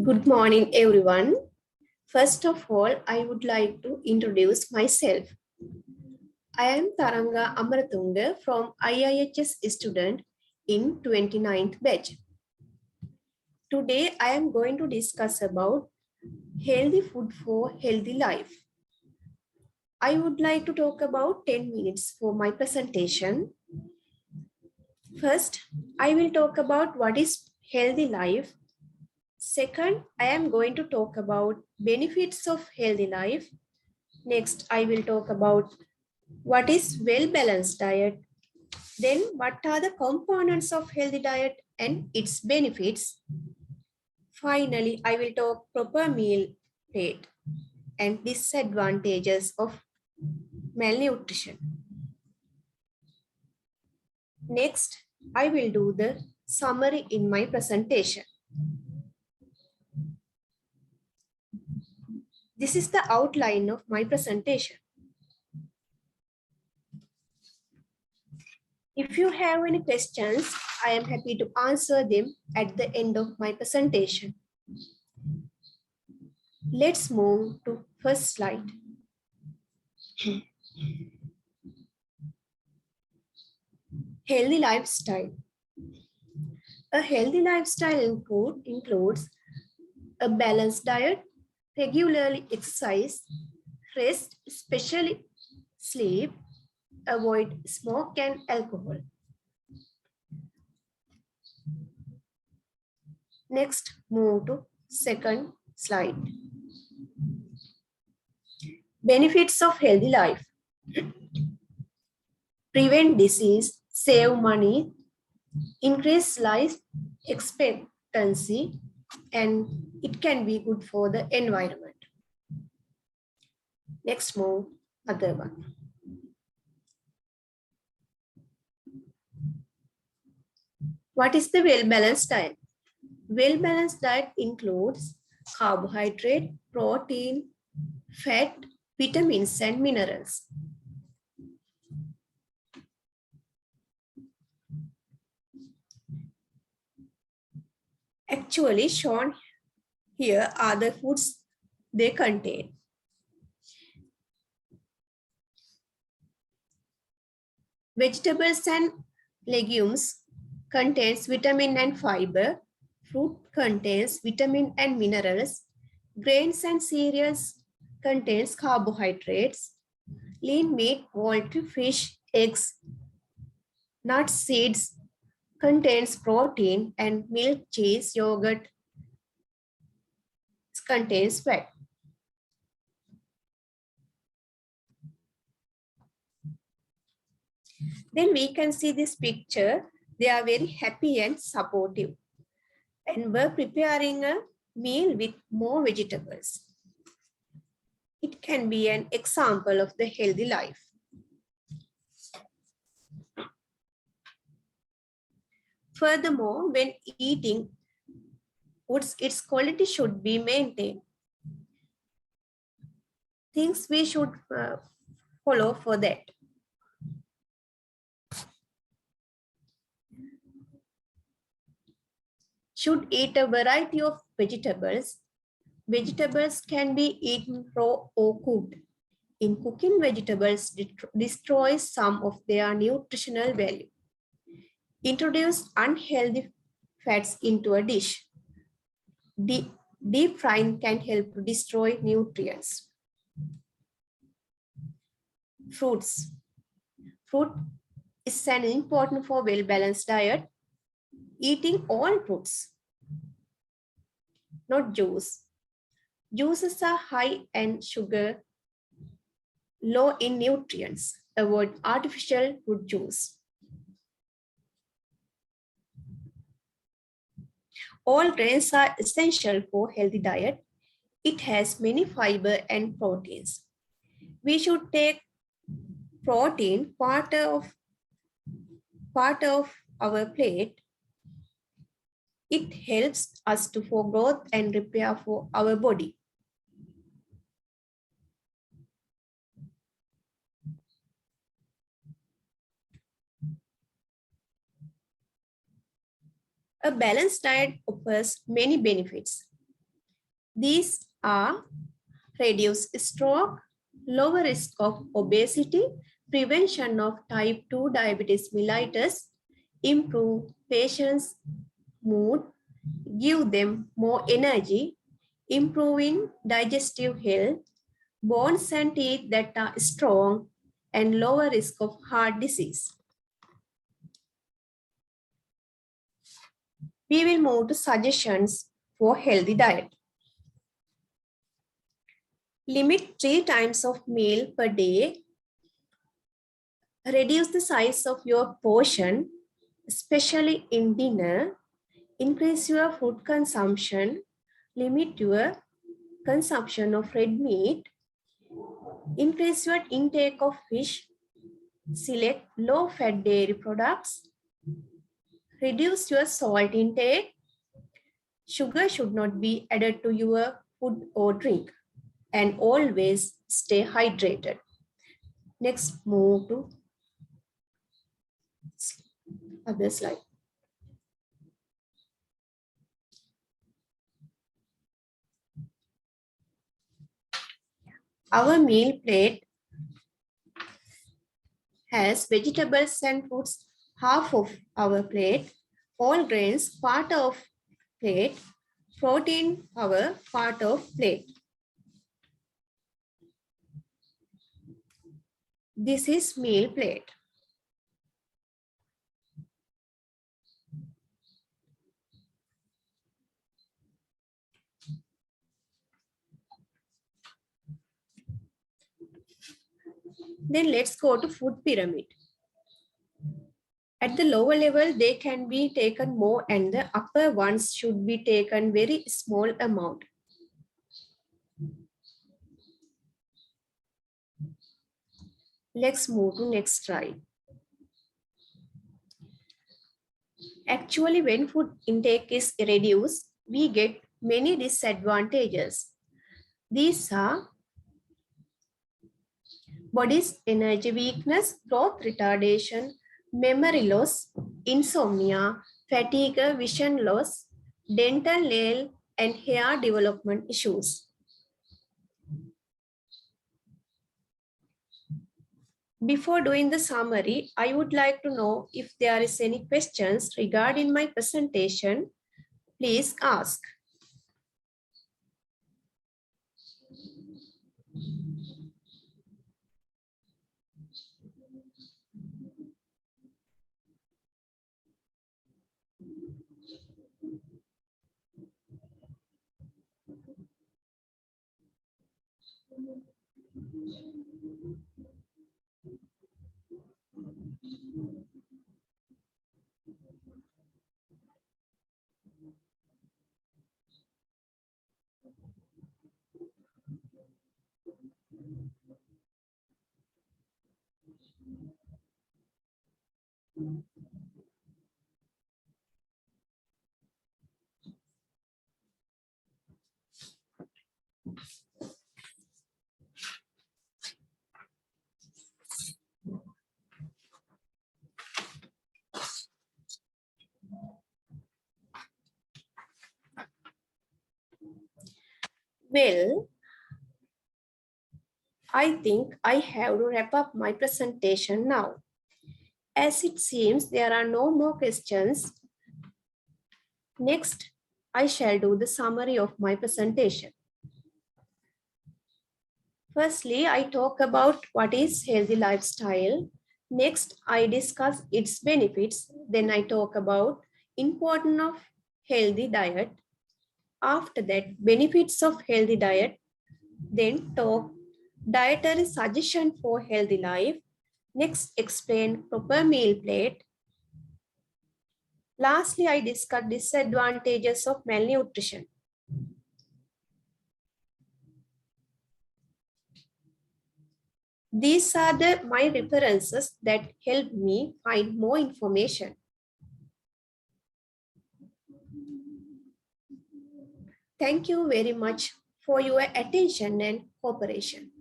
Good morning, everyone. First of all, I would like to introduce myself. I am Taranga Amaratunga from IIHS student in 29th batch. Today, I am going to discuss about healthy food for healthy life. I would like to talk about 10 minutes for my presentation. First, I will talk about what is healthy life. Second, I am going to talk about benefits of healthy life. Next, I will talk about what is well-balanced diet. Then, what are the components of healthy diet and its benefits? Finally, I will talk proper meal plate and disadvantages of malnutrition. Next, I will do the summary in my presentation. This is the outline of my presentation. If you have any questions, I am happy to answer them at the end of my presentation. Let's move to first slide. Healthy lifestyle. A healthy lifestyle includes a balanced diet, regularly exercise, rest, especially sleep, avoid smoke and alcohol. Next, move to second slide. Benefits of healthy life. Prevent disease, save money, increase life expectancy, and it can be good for the environment. Next, move other one. What is the well-balanced diet? Well-balanced diet includes carbohydrate, protein, fat, vitamins, and minerals. Actually, shown here are the foods they contain. Vegetables and legumes contains vitamin and fiber. Fruit contains vitamin and minerals. Grains and cereals contains carbohydrates. Lean meat, poultry, fish, eggs, nuts, seeds contains protein, and milk, cheese, yogurt contains fat. Then we can see this picture. They are very happy and supportive and were preparing a meal with more vegetables. It can be an example of the healthy life. Furthermore, when eating foods, its quality should be maintained. Things we should follow for that. Should eat a variety of vegetables. Vegetables can be eaten raw or cooked. In cooking, vegetables destroy some of their nutritional value. Introduce unhealthy fats into a dish. Deep frying can help to destroy nutrients. Fruits. Fruit is an important for well-balanced diet. Eating all fruits, not juice. Juices are high in sugar, low in nutrients. Avoid artificial fruit juice. All grains are essential for healthy diet. It has many fiber and proteins. We should take protein part of our plate. It helps us for growth and repair for our body. A balanced diet offers many benefits. These are reduced stroke, lower risk of obesity, prevention of type 2 diabetes mellitus, improve patients' mood, give them more energy, improving digestive health, bones and teeth that are strong, and lower risk of heart disease. We will move to suggestions for healthy diet. Limit 3 times of meal per day. Reduce the size of your portion, especially in dinner. Increase your food consumption. Limit your consumption of red meat. Increase your intake of fish. Select low-fat dairy products. Reduce your salt intake. Sugar should not be added to your food or drink. And always stay hydrated. Next, move to other slide. Our meal plate has vegetables and fruits, half of our plate, all grains, part of plate, protein, our part of plate. This is meal plate. Then let's go to food pyramid. At the lower level, they can be taken more and the upper ones should be taken very small amount. Let's move to next slide. Actually, when food intake is reduced, we get many disadvantages. These are body's energy weakness, growth retardation, memory loss, insomnia, fatigue, vision loss, dental nail and hair development issues. Before doing the summary, I would like to know if there is any questions regarding my presentation. Please ask. Well, I think I have to wrap up my presentation now. As it seems there are no more questions, next I shall do the summary of my presentation. Firstly, I talk about what is healthy lifestyle. Next, I discuss its benefits. Then I talk about importance of healthy diet. After that, benefits of healthy diet. Then talk dietary suggestion for healthy life. Next, explain proper meal plate. Lastly, I discuss disadvantages of malnutrition. These are my references that help me find more information. Thank you very much for your attention and cooperation.